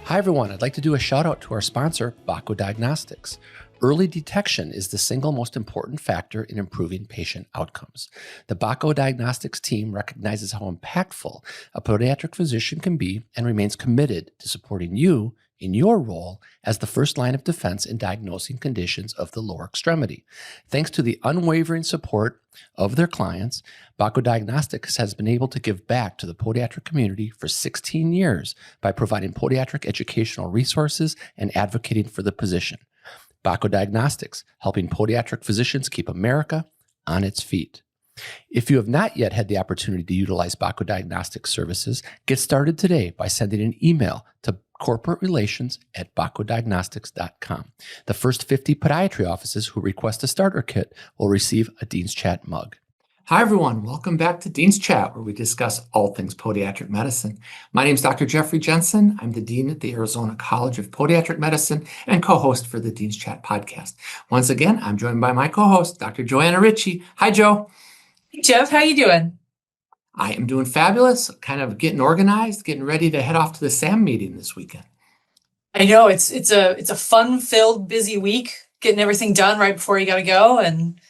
Hi everyone, I'd like to do a shout out to our sponsor, Bako Diagnostics. Early detection is the single most important factor in improving patient outcomes. The Bako Diagnostics team recognizes how impactful a podiatric physician can be and remains committed to supporting you in your role as the first line of defense in diagnosing conditions of the lower extremity. Thanks to the unwavering support of their clients, Bako Diagnostics has been able to give back to the podiatric community for 16 years by providing podiatric educational resources and advocating for the position. Bako Diagnostics, helping podiatric physicians keep America on its feet. If you have not yet had the opportunity to utilize Bako Diagnostics services, get started today by sending an email to corporaterelations@bakoddiagnostics.com. The first 50 podiatry offices who request a starter kit will receive a Dean's Chat mug. Hi, everyone. Welcome back to Dean's Chat, where we discuss all things podiatric medicine. My name is Dr. Jeffrey Jensen. I'm the Dean at the Arizona College of Podiatric Medicine and co-host for the Dean's Chat podcast. Once again, I'm joined by my co-host, Dr. Joanna Richey. Hi, Joe. Hey, Jeff. How you doing? I am doing fabulous, kind of getting organized, getting ready to head off to the SAM meeting this weekend. I know it's a fun-filled, busy week, getting everything done right before you got to go. And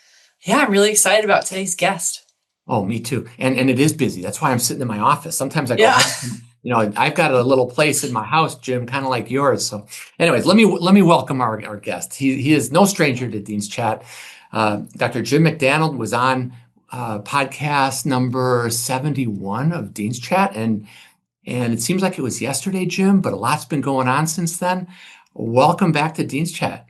yeah, I'm really excited about today's guest. Oh, me too. And it is busy. That's why I'm sitting in my office. Sometimes I go, I've got a little place in my house, Jim, kind of like yours. So anyways, let me welcome our guest. He is no stranger to Dean's Chat. Dr. Jim McDannald was on podcast number 71 of Dean's Chat. And it seems like it was yesterday, Jim, but a lot's been going on since then. Welcome back to Dean's Chat.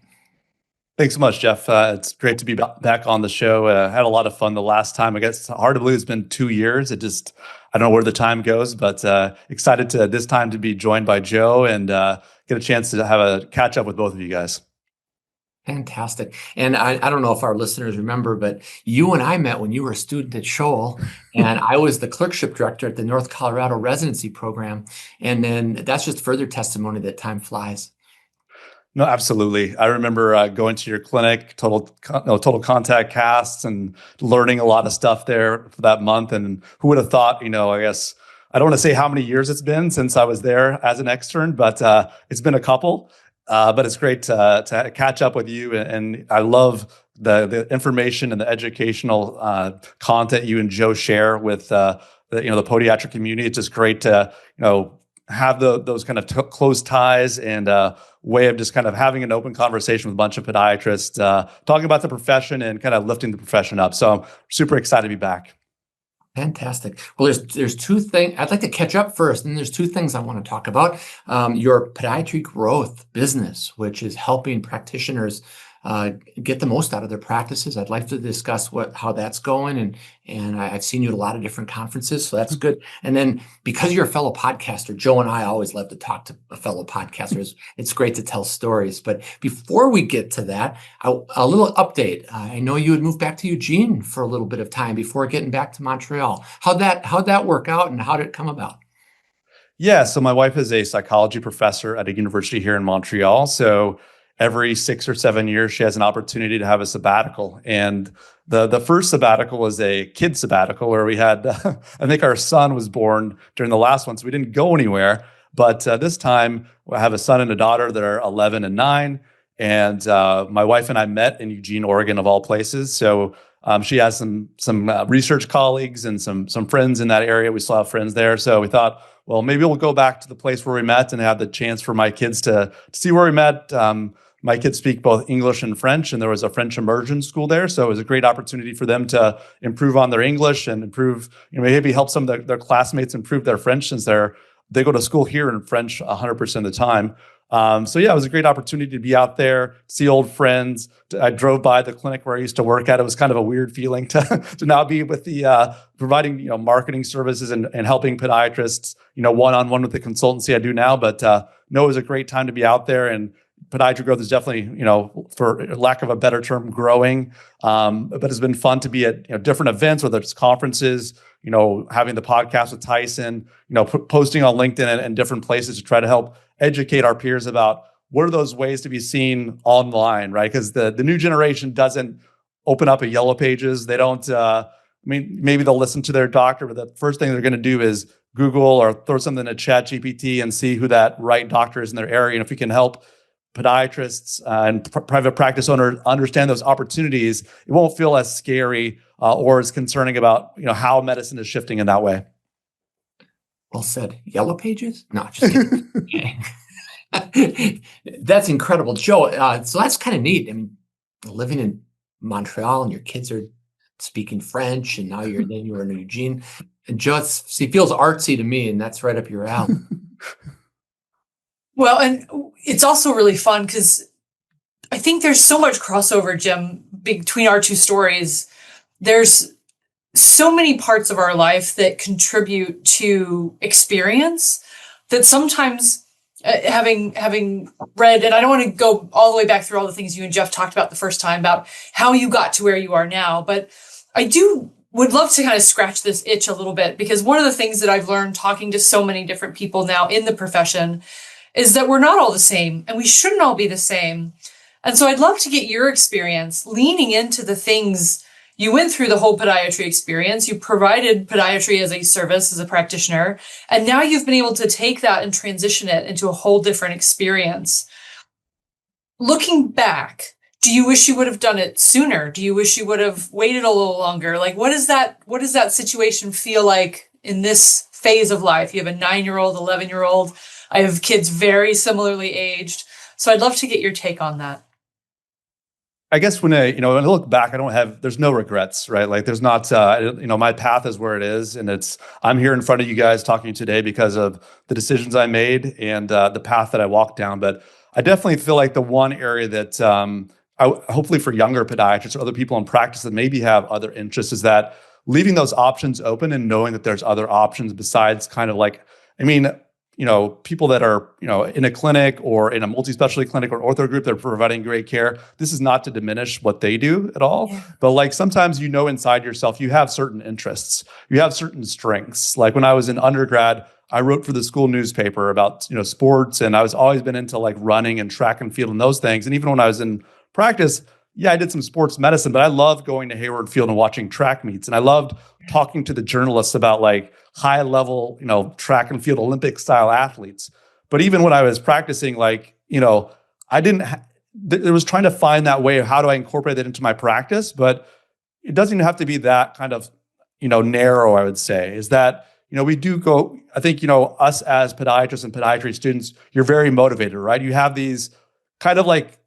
Thanks so much, Jeff. It's great to be back on the show. Had a lot of fun the last time. I guess it's hard to believe it's been 2 years. I don't know where the time goes, but excited to this time to be joined by Joe and get a chance to have a catch up with both of you guys. Fantastic. And I don't know if our listeners remember, but you and I met when you were a student at Scholl, and I was the clerkship director at the North Colorado residency program. And then that's just further testimony that time flies. No, absolutely. I remember going to your clinic, total contact casts, and learning a lot of stuff there for that month. And who would have thought, I guess, I don't want to say how many years it's been since I was there as an extern, but it's been a couple. But it's great to catch up with you. And I love the information and the educational content you and Joe share with the podiatric community. It's just great to, have those kind of close ties and way of just kind of having an open conversation with a bunch of podiatrists, talking about the profession and kind of lifting the profession up. So I'm super excited to be back. Fantastic. Well, there's two things I'd like to catch up first, and there's two things I want to talk about. Your podiatry growth business, which is helping practitioners get the most out of their practices. I'd like to discuss how that's going, and I've seen you at a lot of different conferences, so that's good. And then because you're a fellow podcaster, Joe and I always love to talk to fellow podcasters. It's great to tell stories. But before we get to that, a little update. I know you had moved back to Eugene for a little bit of time before getting back to Montreal. How'd that work out, and how did it come about? Yeah, so my wife is a psychology professor at a university here in Montreal. So every 6 or 7 years, she has an opportunity to have a sabbatical. And the first sabbatical was a kid sabbatical where we had, I think our son was born during the last one, so we didn't go anywhere. But this time, I have a son and a daughter that are 11 and 9. And my wife and I met in Eugene, Oregon, of all places. So she has some research colleagues and some friends in that area. We still have friends there. So we thought, well, maybe we'll go back to the place where we met and have the chance for my kids to see where we met. My kids speak both English and French, and there was a French immersion school there. So it was a great opportunity for them to improve on their English and improve, maybe help some of their classmates improve their French, since they go to school here in French 100% of the time. So yeah, it was a great opportunity to be out there, see old friends. I drove by the clinic where I used to work at. It was kind of a weird feeling to now be with the providing marketing services and helping podiatrists one-on-one with the consultancy I do now. But no, it was a great time to be out there, and podiatry growth is definitely, for lack of a better term, growing. But it's been fun to be at different events, whether it's conferences, having the podcast with Tyson, posting on LinkedIn and different places to try to help educate our peers about what are those ways to be seen online, right? Because the new generation doesn't open up a Yellow Pages. They don't, maybe they'll listen to their doctor, but the first thing they're going to do is Google or throw something in Chat GPT and see who that right doctor is in their area. And if we can help podiatrists and private practice owners understand those opportunities, it won't feel as scary or as concerning about how medicine is shifting in that way. Well said. Yellow pages? No, just kidding. That's incredible, Joe. So that's kind of neat. I mean, living in Montreal and your kids are speaking French, and now you're in Eugene. And Joe, it feels artsy to me, and that's right up your alley. Well, and it's also really fun because I think there's so much crossover, Jim, between our two stories. There's so many parts of our life that contribute to experience that sometimes having read, and I don't want to go all the way back through all the things you and Jeff talked about the first time about how you got to where you are now, but I would love to kind of scratch this itch a little bit, because one of the things that I've learned talking to so many different people now in the profession is that we're not all the same, and we shouldn't all be the same. And so I'd love to get your experience leaning into the things you went through. The whole podiatry experience. You provided podiatry as a service, as a practitioner, and now you've been able to take that and transition it into a whole different experience. Looking back, do you wish you would have done it sooner? Do you wish you would have waited a little longer? Like, what does that situation feel like in this phase of life? You have a 9-year-old, 11-year-old. I have kids very similarly aged. So I'd love to get your take on that. I guess when I look back, there's no regrets, right? Like there's not, my path is where it is, and I'm here in front of you guys talking today because of the decisions I made and the path that I walked down. But I definitely feel like the one area that hopefully for younger podiatrists or other people in practice that maybe have other interests is that leaving those options open and knowing that there's other options besides people that are, in a clinic or in a multi-specialty clinic or ortho group that are providing great care. This is not to diminish what they do at all. Yeah. But like sometimes, inside yourself, you have certain interests, you have certain strengths. Like when I was in undergrad, I wrote for the school newspaper about, sports, and I was always been into like running and track and field and those things. And even when I was in practice, I did some sports medicine, but I loved going to Hayward Field and watching track meets. And I loved talking to the journalists about like high level, track and field Olympic style athletes. But even when I was practicing, like, there was trying to find that way of how do I incorporate that into my practice, but it doesn't even have to be that kind of, narrow, I would say, is that, we do go, I think, us as podiatrists and podiatry students, you're very motivated, right? You have these kind of like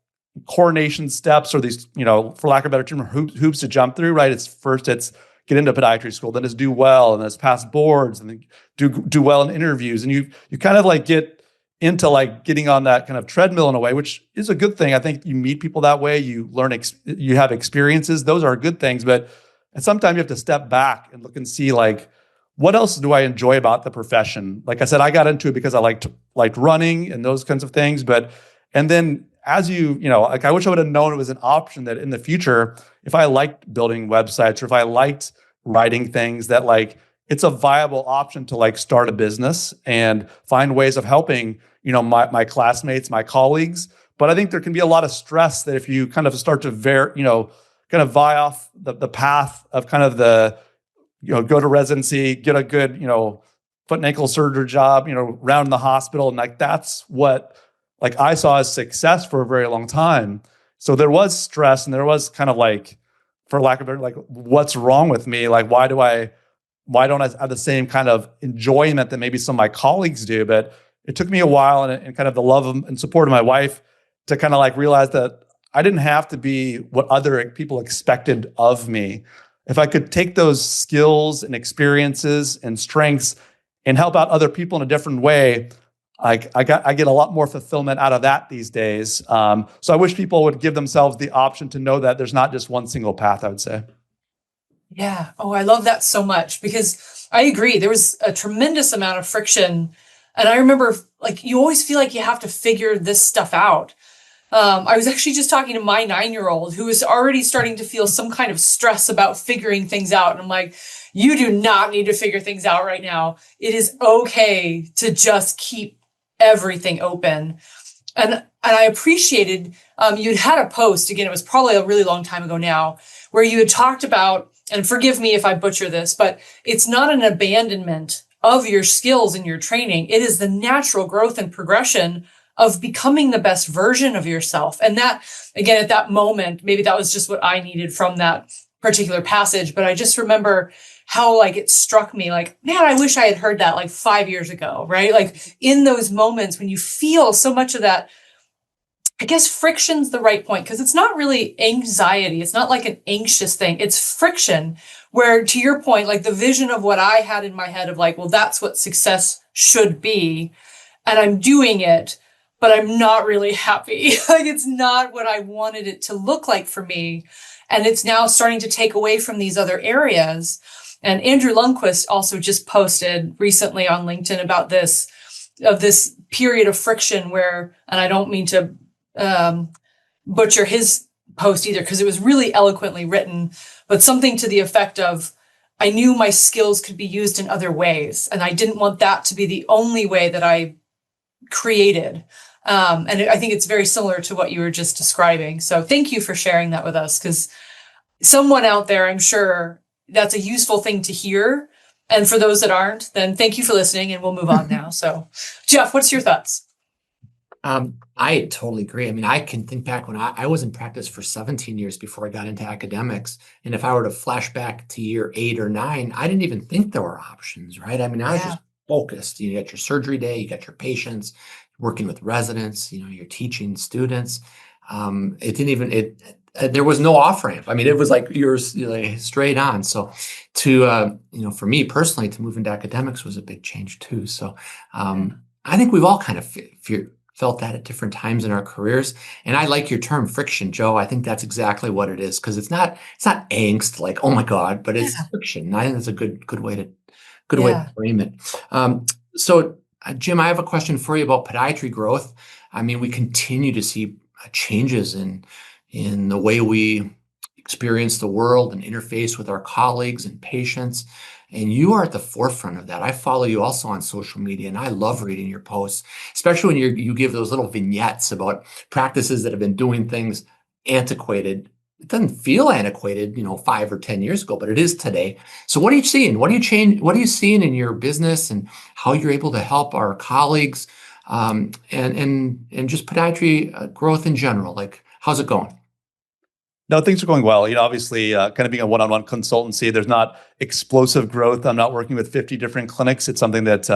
coronation steps or these, for lack of a better term, hoops to jump through, right? It's get into podiatry school, then it's do well, and then it's pass boards, and then do well in interviews. And you kind of like get into like getting on that kind of treadmill in a way, which is a good thing. I think you meet people that way, you learn, you have experiences. Those are good things, but sometimes you have to step back and look and see like, what else do I enjoy about the profession? Like I said, I got into it because I liked running and those kinds of things. And then as I wish I would have known it was an option that in the future, if I liked building websites or if I liked writing things, that like it's a viable option to like start a business and find ways of helping, my classmates, my colleagues. But I think there can be a lot of stress that if you kind of start to kind of vie off the path of kind of the, go to residency, get a good, foot and ankle surgery job, round in the hospital. And like, that's what like I saw as success for a very long time. So there was stress and there was kind of like, for lack of better, like, what's wrong with me? Like, why don't I have the same kind of enjoyment that maybe some of my colleagues do? But it took me a while and kind of the love and support of my wife to kind of like realize that I didn't have to be what other people expected of me. If I could take those skills and experiences and strengths and help out other people in a different way, I get a lot more fulfillment out of that these days. So I wish people would give themselves the option to know that there's not just one single path, I would say. Yeah. Oh, I love that so much, because I agree. There was a tremendous amount of friction. And I remember like, you always feel like you have to figure this stuff out. I was actually just talking to my 9-year-old who is already starting to feel some kind of stress about figuring things out. And I'm like, you do not need to figure things out right now. It is okay to just keep everything open. And I appreciated, you'd had a post, again, it was probably a really long time ago now, where you had talked about, and forgive me if I butcher this, but it's not an abandonment of your skills and your training. It is the natural growth and progression of becoming the best version of yourself. And that, again, at that moment, maybe that was just what I needed from that particular passage. But I just remember how like it struck me like, man, I wish I had heard that like 5 years ago, right? Like in those moments when you feel so much of that, I guess friction's the right point, because it's not really anxiety. It's not like an anxious thing. It's friction where, to your point, like the vision of what I had in my head of like, well, that's what success should be. And I'm doing it, but I'm not really happy. Like it's not what I wanted it to look like for me. And it's now starting to take away from these other areas. And Andrew Lundquist also just posted recently on LinkedIn about this period of friction where, and I don't mean to butcher his post either, because it was really eloquently written, but something to the effect of, I knew my skills could be used in other ways, and I didn't want that to be the only way that I created. And I think it's very similar to what you were just describing. So thank you for sharing that with us, because someone out there, I'm sure that's a useful thing to hear. And for those that aren't, then thank you for listening, and we'll move on now. So Jeff, what's your thoughts? I totally agree. I mean, I can think back when I was in practice for 17 years before I got into academics. And if I were to flash back to year 8 or 9, I didn't even think there were options, right? I mean, I was just focused. You got your surgery day, you got your patients, working with residents, you're teaching students. There was no off ramp. I mean, it was like you're like straight on. So for me personally, to move into academics was a big change too. So I think we've all kind of felt that at different times in our careers. And I like your term friction, Joe. I think that's exactly what it is, because it's not angst like, oh my God, but it's friction. I think that's a good way to frame it. So Jim, I have a question for you about podiatry growth. I mean, we continue to see changes in the way we experience the world and interface with our colleagues and patients. And you are at the forefront of that. I follow you also on social media, and I love reading your posts, especially when you give those little vignettes about practices that have been doing things antiquated. It doesn't feel antiquated, 5 or 10 years ago, but it is today. So what are you seeing? What are you seeing in your business, and how you're able to help our colleagues and just podiatry growth in general? Like, how's it going? No, things are going well. Obviously, kind of being a one-on-one consultancy, there's not explosive growth. I'm not working with 50 different clinics. It's something that,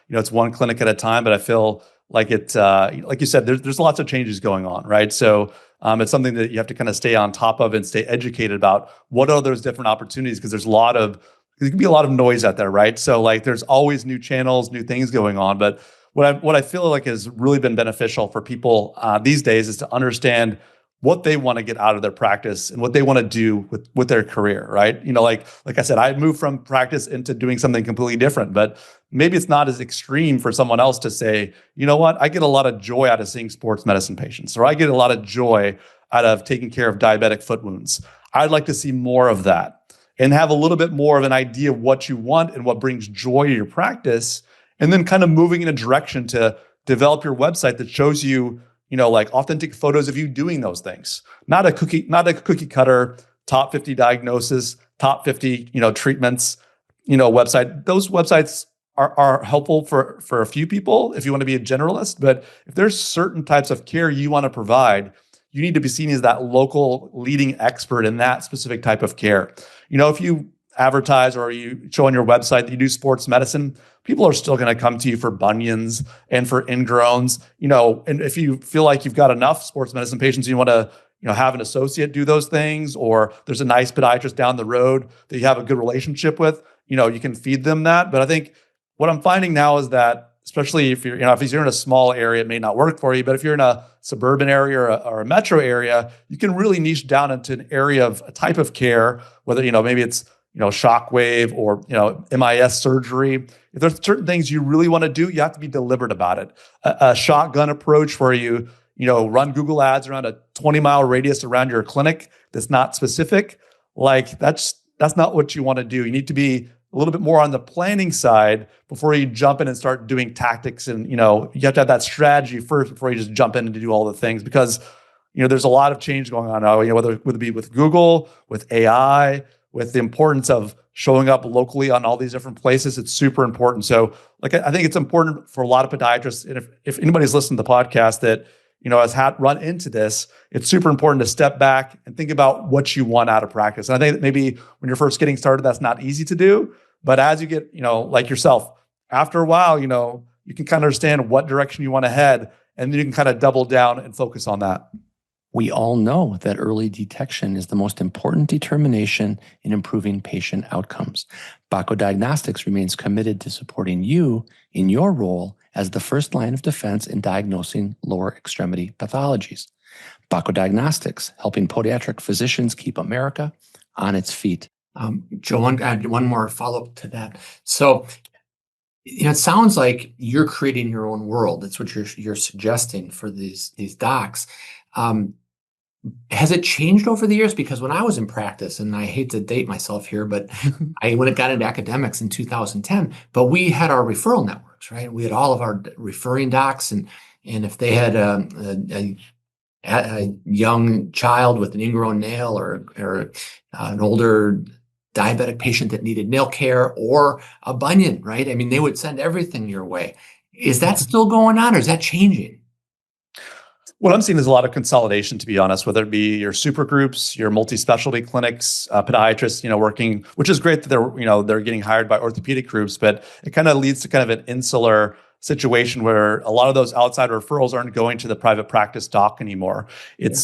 it's one clinic at a time, but I feel like it, like you said, there's lots of changes going on, right? So it's something that you have to kind of stay on top of and stay educated about. What are those different opportunities? Because there can be a lot of noise out there, right? So like there's always new channels, new things going on. But what I feel like has really been beneficial for people these days is to understand what they want to get out of their practice and what they want to do with their career, right? Like I said, I moved from practice into doing something completely different, but maybe it's not as extreme for someone else to say, you know what, I get a lot of joy out of seeing sports medicine patients, or I get a lot of joy out of taking care of diabetic foot wounds. I'd like to see more of that and have a little bit more of an idea of what you want and what brings joy to your practice, and then kind of moving in a direction to develop your website that shows you like authentic photos of you doing those things, not a cookie cutter top 50 diagnosis, top 50, treatments, website. Those websites are helpful for a few people if you want to be a generalist, but if there's certain types of care you want to provide, you need to be seen as that local leading expert in that specific type of care. If you advertise or you show on your website that you do sports medicine, people are still going to come to you for bunions and for ingrowns, and if you feel like you've got enough sports medicine patients, you want to, have an associate do those things, or there's a nice podiatrist down the road that you have a good relationship with, you can feed them that. But I think what I'm finding now is that, especially if you're in a small area, it may not work for you, but if you're in a suburban area or a metro area, you can really niche down into an area of a type of care, whether, maybe it's shockwave or, MIS surgery. If there's certain things you really want to do, you have to be deliberate about it. A shotgun approach where you run Google ads around a 20-mile radius around your clinic that's not specific, like that's not what you want to do. You need to be a little bit more on the planning side before you jump in and start doing tactics. And, you have to have that strategy first before you just jump in and do all the things, because, there's a lot of change going on now, whether it be with Google, with AI, with the importance of showing up locally on all these different places. It's super important. So like, I think it's important for a lot of podiatrists. And if anybody's listened to the podcast that, has run into this, it's super important to step back and think about what you want out of practice. And I think that maybe when you're first getting started, that's not easy to do. But as you get, like yourself, after a while, you can kind of understand what direction you want to head, and then you can kind of double down and focus on that. We all know that early detection is the most important determination in improving patient outcomes. Bako Diagnostics remains committed to supporting you in your role as the first line of defense in diagnosing lower extremity pathologies. Bako Diagnostics, helping podiatric physicians keep America on its feet. Joe, one more follow-up to that. So, it sounds like you're creating your own world. That's what you're suggesting for these docs. Has it changed over the years? Because when I was in practice, and I hate to date myself here, but when it got into academics in 2010, but we had our referral networks, right? We had all of our referring docs, and if they had a young child with an ingrown nail or an older diabetic patient that needed nail care or a bunion, right? I mean, they would send everything your way. Is that still going on, or is that changing? What I'm seeing is a lot of consolidation, to be honest, whether it be your super groups, your multi-specialty clinics, podiatrists, working, which is great that they're getting hired by orthopedic groups, but it kind of leads to kind of an insular situation where a lot of those outside referrals aren't going to the private practice doc anymore. It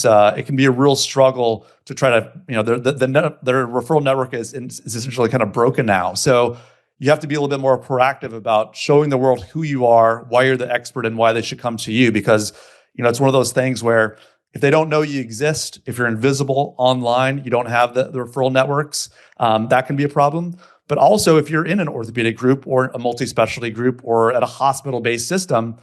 can be a real struggle to try to, their referral network is essentially kind of broken now. So you have to be a little bit more proactive about showing the world who you are, why you're the expert, and why they should come to you, because it's one of those things where if they don't know you exist, if you're invisible online, you don't have the referral networks, that can be a problem. But also if you're in an orthopedic group or a multi-specialty group or at a hospital-based system,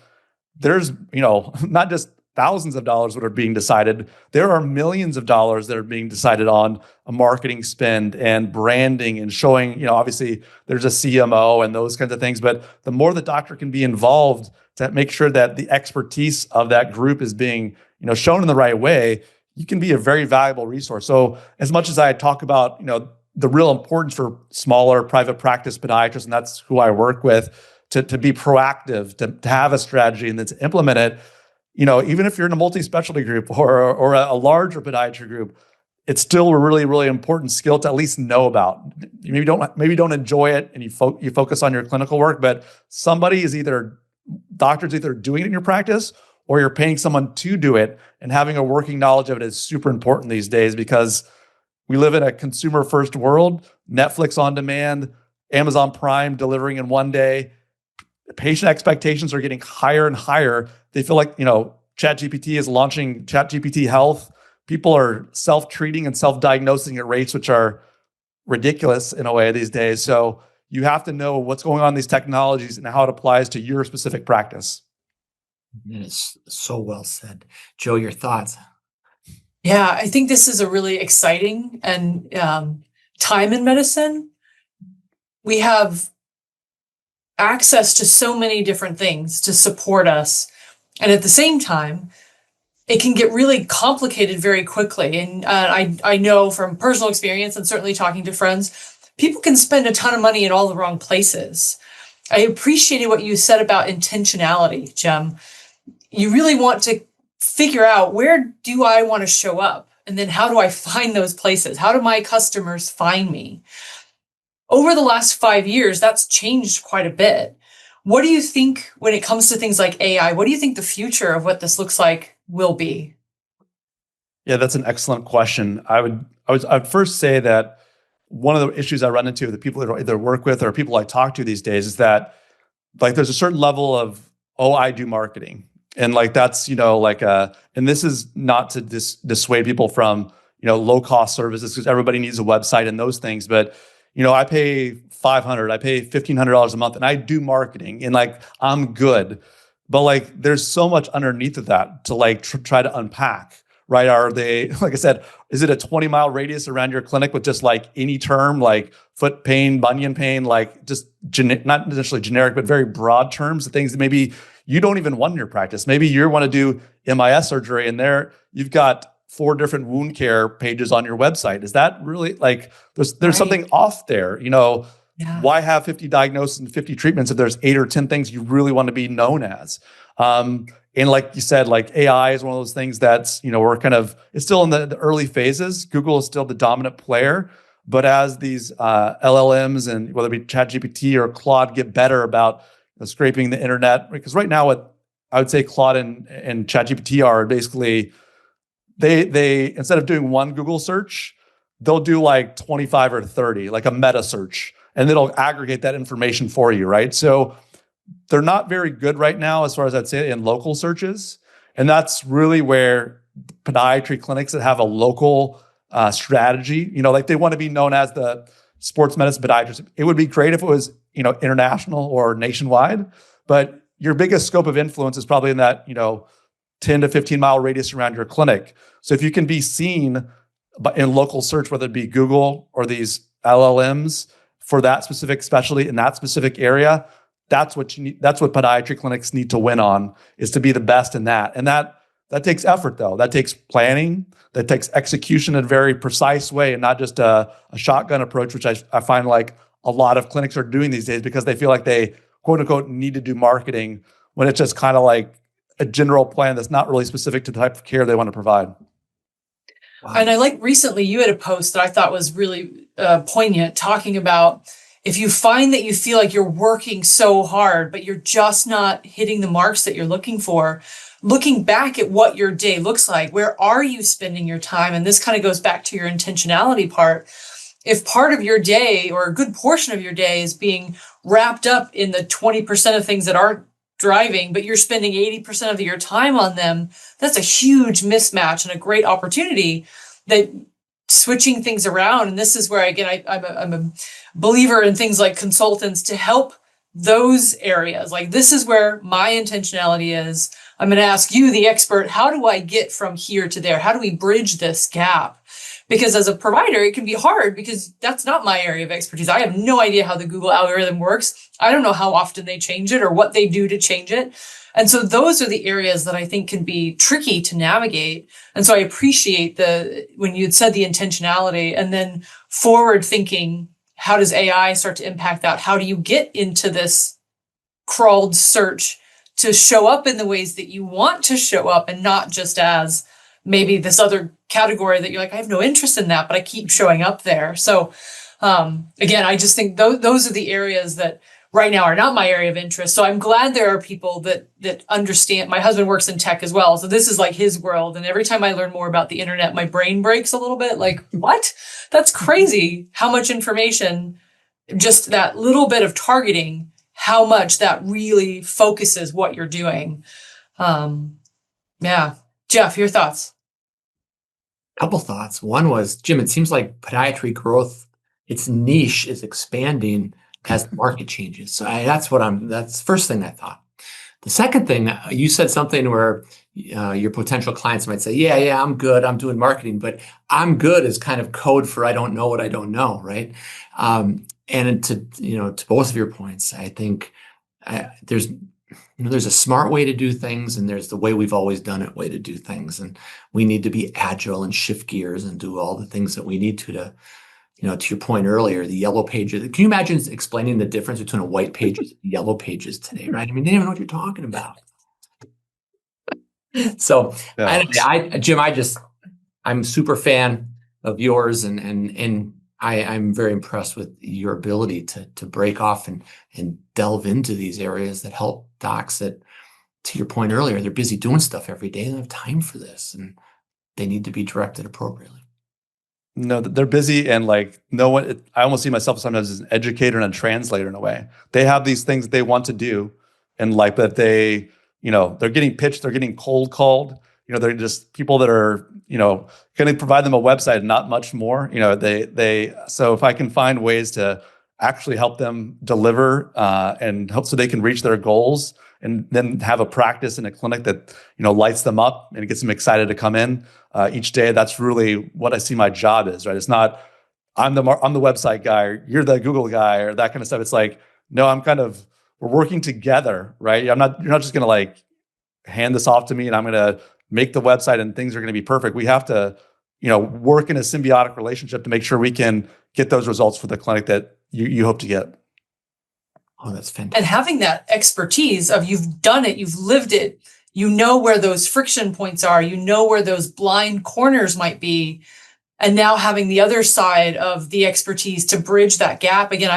there's, not just thousands of dollars that are being decided. There are millions of dollars that are being decided on a marketing spend and branding and showing, obviously there's a CMO and those kinds of things. But the more the doctor can be involved to make sure that the expertise of that group is being, shown in the right way, you can be a very valuable resource. So as much as I talk about, the real importance for smaller private practice podiatrists, and that's who I work with, to be proactive, to have a strategy and then to implement it, even if you're in a multi-specialty group or a larger podiatry group, it's still a really, really important skill to at least know about. You maybe don't enjoy it and you focus on your clinical work, but doctor's either doing it in your practice or you're paying someone to do it, and having a working knowledge of it is super important these days because we live in a consumer first world. Netflix on demand, Amazon Prime delivering in one day. Patient expectations are getting higher and higher. They feel like, ChatGPT is launching ChatGPT Health. People are self-treating and self-diagnosing at rates which are ridiculous in a way these days. So you have to know what's going on in these technologies and how it applies to your specific practice. That is so well said. Joe, your thoughts? Yeah, I think this is a really exciting and time in medicine. We have access to so many different things to support us. And at the same time, it can get really complicated very quickly. And I know from personal experience and certainly talking to friends, people can spend a ton of money in all the wrong places. I appreciated what you said about intentionality, Jim. You really want to figure out, where do I want to show up? And then how do I find those places? How do my customers find me? Over the last 5 years, that's changed quite a bit. What do you think when it comes to things like AI? What do you think the future of what this looks like will be? Yeah, that's an excellent question. I'd first say that one of the issues I run into with the people that I either work with or people I talk to these days is that, like, there's a certain level of, I do marketing. And like, that's, and this is not to dissuade people from, low cost services, because everybody needs a website and those things. But, I pay $500, I pay $1,500 a month and I do marketing and like, I'm good. But like, there's so much underneath of that to like try to unpack, right? Are they, like I said, is it a 20-mile radius around your clinic with just like any term, like foot pain, bunion pain, like just not necessarily generic, but very broad terms of things that maybe you don't even want in your practice. Maybe you want to do MIS surgery and there you've got 4 different wound care pages on your website. Is that really like, there's Right. something off there, Yeah. why have 50 diagnoses and 50 treatments if there's 8 or 10 things you really want to be known as? And like you said, like AI is one of those things that's, it's still in the early phases. Google is still the dominant player, but as these LLMs and whether it be ChatGPT or Claude get better about scraping the internet, because right now what I would say Claude and ChatGPT are basically, they instead of doing one Google search, they'll do like 25 or 30, like a meta search, and it'll aggregate that information for you, right? So they're not very good right now, as far as I'd say, in local searches. And that's really where podiatry clinics that have a local strategy, like they want to be known as the sports medicine podiatrist. It would be great if it was, international or nationwide, but your biggest scope of influence is probably in that, 10 to 15 mile radius around your clinic. So if you can be seen in local search, whether it be Google or these LLMs for that specific specialty in that specific area, that's what you need. That's what podiatry clinics need to win on, is to be the best in that. And that takes effort, though. That takes planning. That takes execution in a very precise way, and not just a shotgun approach, which I find like a lot of clinics are doing these days because they feel like they, quote unquote, need to do marketing when it's just kind of like a general plan that's not really specific to the type of care they want to provide. Wow. And I like recently you had a post that I thought was really poignant, talking about if you find that you feel like you're working so hard, but you're just not hitting the marks that you're looking for, looking back at what your day looks like, where are you spending your time? And this kind of goes back to your intentionality part. If part of your day or a good portion of your day is being wrapped up in the 20% of things that aren't driving, but you're spending 80% of your time on them, that's a huge mismatch and a great opportunity that switching things around. And this is where, again, I'm a believer in things like consultants to help those areas. Like, this is where my intentionality is. I'm going to ask you, the expert, how do I get from here to there? How do we bridge this gap? Because as a provider, it can be hard because that's not my area of expertise. I have no idea how the Google algorithm works. I don't know how often they change it or what they do to change it. And so those are the areas that I think can be tricky to navigate. And so I appreciate when you had said the intentionality and then forward thinking, how does AI start to impact that? How do you get into this crawled search to show up in the ways that you want to show up and not just as maybe this other category that you're like, I have no interest in that, but I keep showing up there. So again, I just think those are the areas that right now are not my area of interest. So I'm glad there are people that understand. My husband works in tech as well. So this is like his world. And every time I learn more about the internet, my brain breaks a little bit. Like, what? That's crazy. How much information, just that little bit of targeting, how much that really focuses what you're doing. Yeah. Jeff, your thoughts? Couple thoughts. One was, Jim, it seems like podiatry growth, its niche is expanding as the market changes. So that's the first thing I thought. The second thing, you said something where your potential clients might say, yeah, I'm good. I'm doing marketing, but I'm good is kind of code for I don't know what I don't know, right? And to both of your points, I think there's a smart way to do things, and there's the way we've always done it way to do things. And we need to be agile and shift gears and do all the things that we need to your point earlier, the yellow pages. Can you imagine explaining the difference between a white pages and yellow pages today, right? I mean, they don't even know what you're talking about. So, yeah. Jim, I'm super fan of yours, and I'm very impressed with your ability to break off and delve into these areas that help docs that, to your point earlier, they're busy doing stuff every day. They don't have time for this, and they need to be directed appropriately. No, they're busy, and like no one. I almost see myself sometimes as an educator and a translator in a way. They have these things that they want to do, and like that they're getting pitched, they're getting cold called. They're just people that are going to provide them a website and not much more. So if I can find ways to actually help them deliver and help so they can reach their goals, and then have a practice in a clinic that lights them up and gets them excited to come in each day. That's really what I see my job is, right? It's not I'm the website guy, or you're the Google guy, or that kind of stuff. It's like, no, we're working together, right? You're not just gonna like hand this off to me and I'm gonna make the website and things are going to be perfect. We have to, work in a symbiotic relationship to make sure we can get those results for the clinic that you hope to get. Oh, that's fantastic. And having that expertise of you've done it, you've lived it, you know where those friction points are, you know where those blind corners might be. And now having the other side of the expertise to bridge that gap. Again,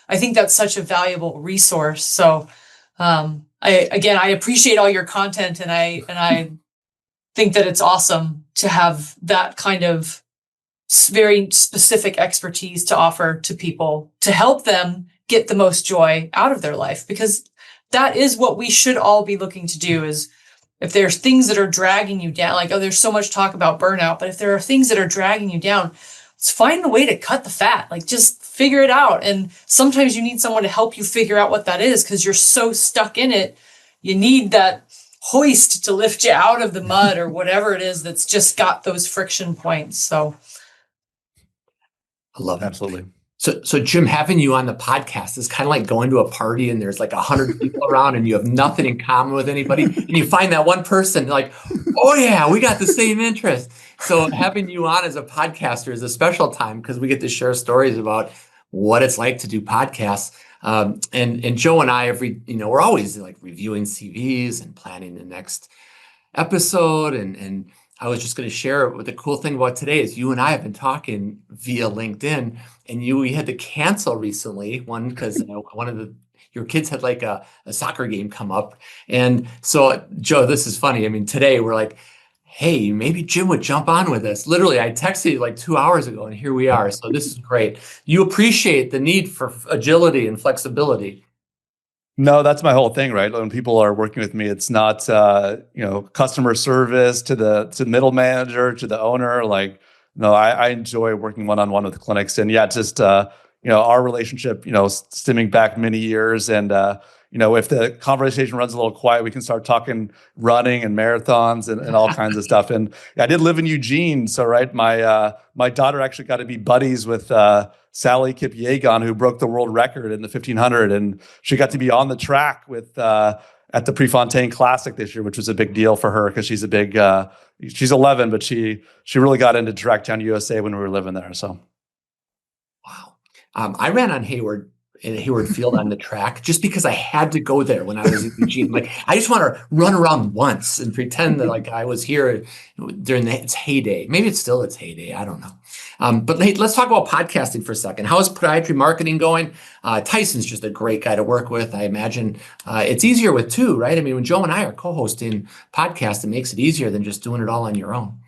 I think that's such a valuable resource. So I appreciate all your content, and I think that it's awesome to have that kind of very specific expertise to offer to people to help them get the most joy out of their life, because that is what we should all be looking to do. Is if there's things that are dragging you down, like, there's so much talk about burnout, but if there are things that are dragging you down, let's find a way to cut the fat, like just figure it out. And sometimes you need someone to help you figure out what that is, because you're so stuck in it. You need that hoist to lift you out of the mud or whatever it is that's just got those friction points. So I love it. Absolutely. So Jim, having you on the podcast is kind of like going to a party and there's like 100 people around and you have nothing in common with anybody. And you find that one person like, oh yeah, we got the same interest. So having you on as a podcaster is a special time, because we get to share stories about what it's like to do podcasts. And Joe and I, we're always like reviewing CVs and planning the next episode. And I was just going to share what the cool thing about today is you and I have been talking via LinkedIn, and we had to cancel recently, one because your kids had like a soccer game come up. And so, Joe, this is funny. I mean, today we're like, hey, maybe Jim would jump on with us. Literally, I texted you like 2 hours ago, and here we are. So this is great. You appreciate the need for agility and flexibility. No, that's my whole thing, right? When people are working with me, it's not, customer service to the middle manager, to the owner. Like, no, I enjoy working one-on-one with clinics. And yeah, just, our relationship, stemming back many years. And, if the conversation runs a little quiet, we can start talking running and marathons and all kinds of stuff. And I did live in Eugene. So, right, my daughter actually got to be buddies with Sally Kipyegon, who broke the world record in the 1500. And she got to be on the track with at the Prefontaine Classic this year, which was a big deal for her because she's she's 11, but she really got into Track Town USA when we were living there. So, wow. I ran on Hayward Field on the track just because I had to go there when I was in Eugene. Like, I just want to run around once and pretend that like I was here during its heyday. Maybe it's still its heyday. I don't know. But hey, let's talk about podcasting for a second. How is podiatry marketing going? Tyson's just a great guy to work with. I imagine it's easier with two, right? I mean, when Joe and I are co-hosting podcasts, it makes it easier than just doing it all on your own.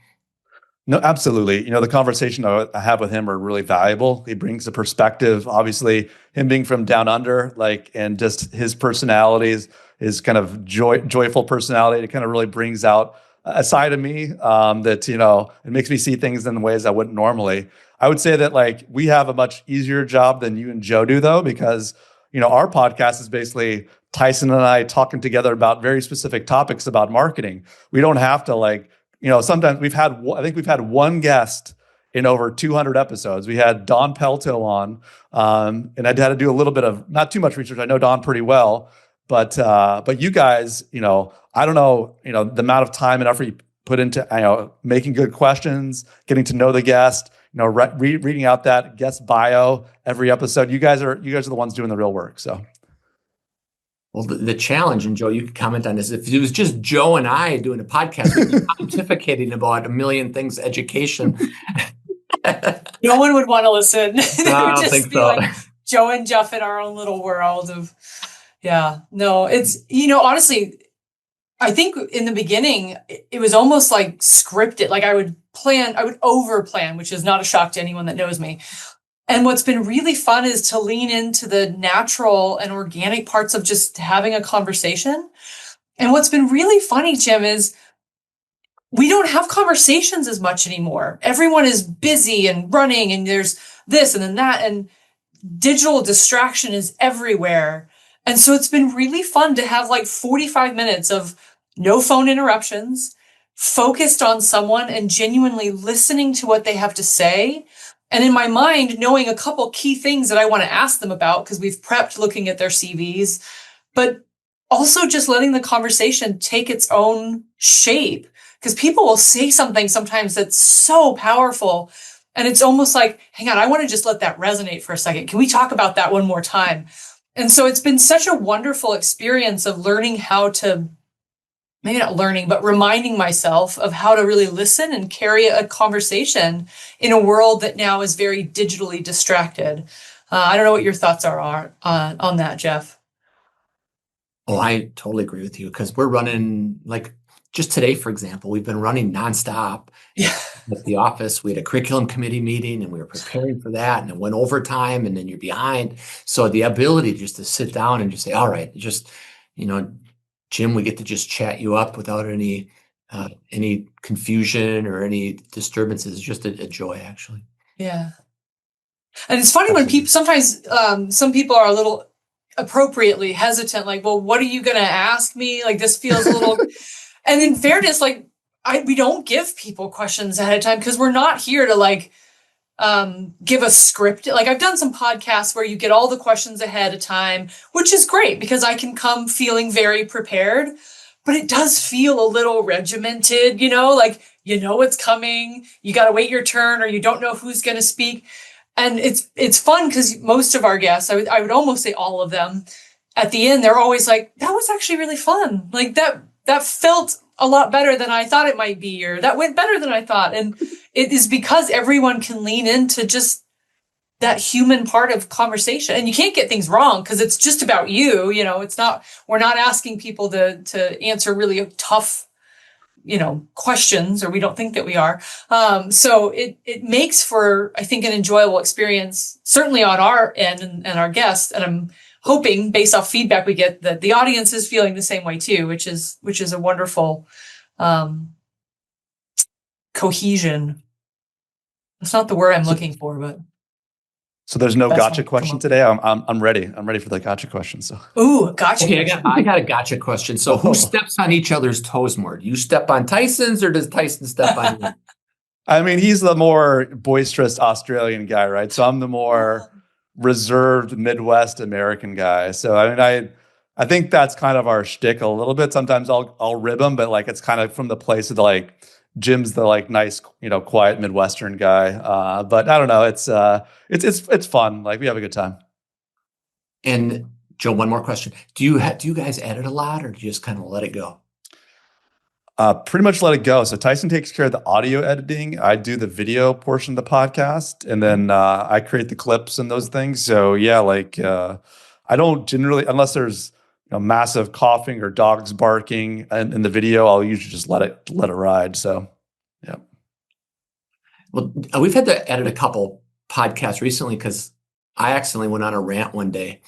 No, absolutely. The conversation I have with him are really valuable. He brings a perspective, obviously him being from down under, and just his personality, his kind of joyful personality. It kind of really brings out a side of me that, it makes me see things in ways I wouldn't normally. I would say that we have a much easier job than you and Joe do, though, because, our podcast is basically Tyson and I talking together about very specific topics about marketing. We don't have to sometimes I think we've had one guest in over 200 episodes. We had Don Pelto on, and I had to do a little bit of, not too much research. I know Don pretty well, but you guys, I don't know, the amount of time and effort you put into, making good questions, getting to know the guest, reading out that guest bio every episode. You guys are the ones doing the real work. So. Well, the challenge, and Joe, you could comment on this, if it was just Joe and I doing a podcast, we'd be pontificating about a million things, education. No one would want to listen. I don't think so. Like Joe and Jeff in our own little world of, yeah, no, it's, honestly, I think in the beginning, it was almost like scripted. Like I would over plan, which is not a shock to anyone that knows me. And what's been really fun is to lean into the natural and organic parts of just having a conversation. And what's been really funny, Jim, is we don't have conversations as much anymore. Everyone is busy and running, and there's this and then that, and digital distraction is everywhere. And so it's been really fun to have 45 minutes of no phone interruptions, focused on someone and genuinely listening to what they have to say. And in my mind, knowing a couple key things that I want to ask them about because we've prepped looking at their CVs, but also just letting the conversation take its own shape. because people will say something sometimes that's so powerful. And it's almost like, hang on, I want to just let that resonate for a second. Can we talk about that one more time? And so it's been such a wonderful experience of learning how to, maybe not learning, but reminding myself of how to really listen and carry a conversation in a world that now is very digitally distracted. I don't know what your thoughts are on that, Jeff. Oh, I totally agree with you, because we're running, like just today, for example, we've been running nonstop. Yeah. At the office. We had a curriculum committee meeting and we were preparing for that, and it went overtime, and then you're behind. So the ability just to sit down and just say, all right, just, Jim, we get to just chat you up without any confusion or any disturbances is just a joy, actually. Yeah. And it's funny when people, sometimes some people are a little appropriately hesitant, like, well, what are you going to ask me? Like, this feels a little, and in fairness, like, we don't give people questions ahead of time, because we're not here to give a script. Like, I've done some podcasts where you get all the questions ahead of time, which is great because I can come feeling very prepared, but it does feel a little regimented, what's coming, you got to wait your turn, or you don't know who's going to speak. And it's fun because most of our guests, I would almost say all of them, at the end, they're always like, that was actually really fun. Like that felt a lot better than I thought it might be, or that went better than I thought. And it is because everyone can lean into just that human part of conversation. And you can't get things wrong because it's just about you. We're not asking people to answer really tough, questions, or we don't think that we are. So it makes for, I think, an enjoyable experience, certainly on our end and our guests. And I'm hoping, based off feedback we get, that the audience is feeling the same way too, which is a wonderful cohesion. It's not the word I'm looking for, but. So there's no gotcha question today. I'm ready. I'm ready for the gotcha question. So. Ooh, gotcha. Okay, I got a gotcha question. So who steps on each other's toes more? Do you step on Tyson's, or does Tyson step on you? I mean, he's the more boisterous Australian guy, right? So I'm the more reserved Midwest American guy. So I mean, I think that's kind of our shtick a little bit. Sometimes I'll rib him, but it's kind of from the place of Jim's the nice, quiet Midwestern guy. But I don't know. It's fun. We have a good time. And Joe, one more question. Do you guys edit a lot, or do you just kind of let it go? Pretty much let it go. So Tyson takes care of the audio editing. I do the video portion of the podcast, and then I create the clips and those things. So yeah, I don't generally, unless there's massive coughing or dogs barking in the video, I'll usually just let it ride. So yeah. Well, we've had to edit a couple podcasts recently because I accidentally went on a rant one day.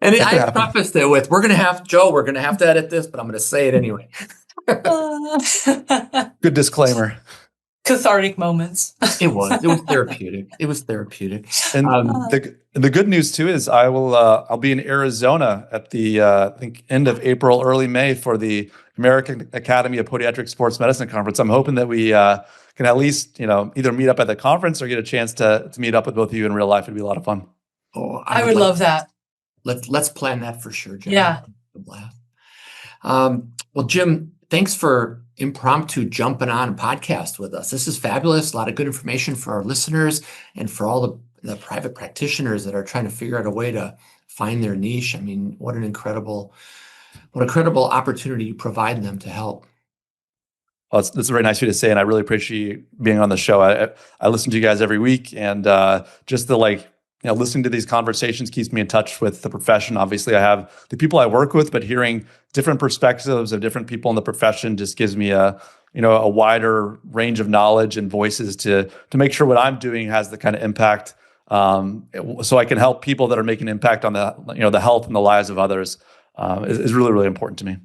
And I prefaced it with, we're going to have to edit this, but I'm going to say it anyway. Good disclaimer. Cathartic moments. It was therapeutic. And the good news too is I'll be in Arizona at the I think end of April, early May for the American Academy of Podiatric Sports Medicine Conference. I'm hoping that we can at least either meet up at the conference or get a chance to meet up with both of you in real life. It'd be a lot of fun. Oh, I would love that. Let's plan that for sure, Jim. Yeah. Well, Jim, thanks for impromptu jumping on a podcast with us. This is fabulous. A lot of good information for our listeners and for all the private practitioners that are trying to figure out a way to find their niche. I mean, what an incredible opportunity you provide them to help. Well, that's very nice of you to say, and I really appreciate you being on the show. I listen to you guys every week, and just the listening to these conversations keeps me in touch with the profession. Obviously, I have the people I work with, but hearing different perspectives of different people in the profession just gives me a wider range of knowledge and voices to make sure what I'm doing has the kind of impact, so I can help people that are making an impact on the health and the lives of others. Is really, really important to me.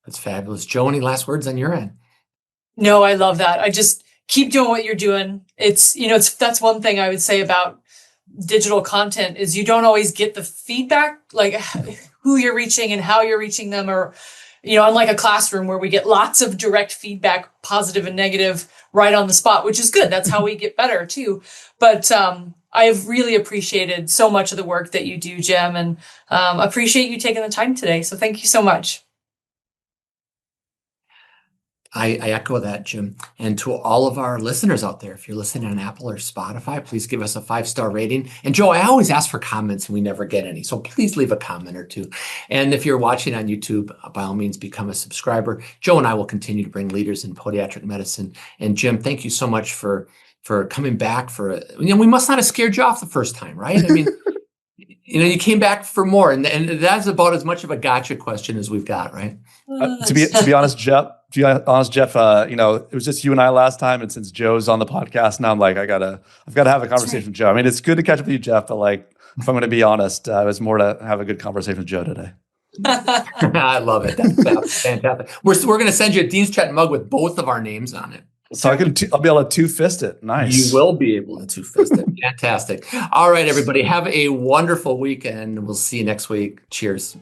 That's fabulous. Joe, any last words on your end? No, I love that. I just keep doing what you're doing. That's one thing I would say about digital content is you don't always get the feedback, like who you're reaching and how you're reaching them, or, unlike a classroom where we get lots of direct feedback, positive and negative, right on the spot, which is good. That's how we get better too. But I have really appreciated so much of the work that you do, Jim, and appreciate you taking the time today. So thank you so much. I echo that, Jim. And to all of our listeners out there, if you're listening on Apple or Spotify, please give us a 5-star rating. And Joe, I always ask for comments and we never get any. So please leave a comment or two. And if you're watching on YouTube, by all means, become a subscriber. Joe and I will continue to bring leaders in podiatric medicine. And Jim, thank you so much for coming back we must not have scared you off the first time, right? I mean, you came back for more, and that's about as much of a gotcha question as we've got, right? To be honest, Jeff, it was just you and I last time, and since Joe's on the podcast now, I'm like, I've got to have a conversation with Joe. I mean, it's good to catch up with you, Jeff, but like, if I'm going to be honest, it was more to have a good conversation with Joe today. I love it. That's fantastic. We're going to send you a Dean's Chat mug with both of our names on it. So I'll be able to two-fist it. Nice. You will be able to two-fist it. Fantastic. All right, everybody. Have a wonderful weekend. We'll see you next week. Cheers.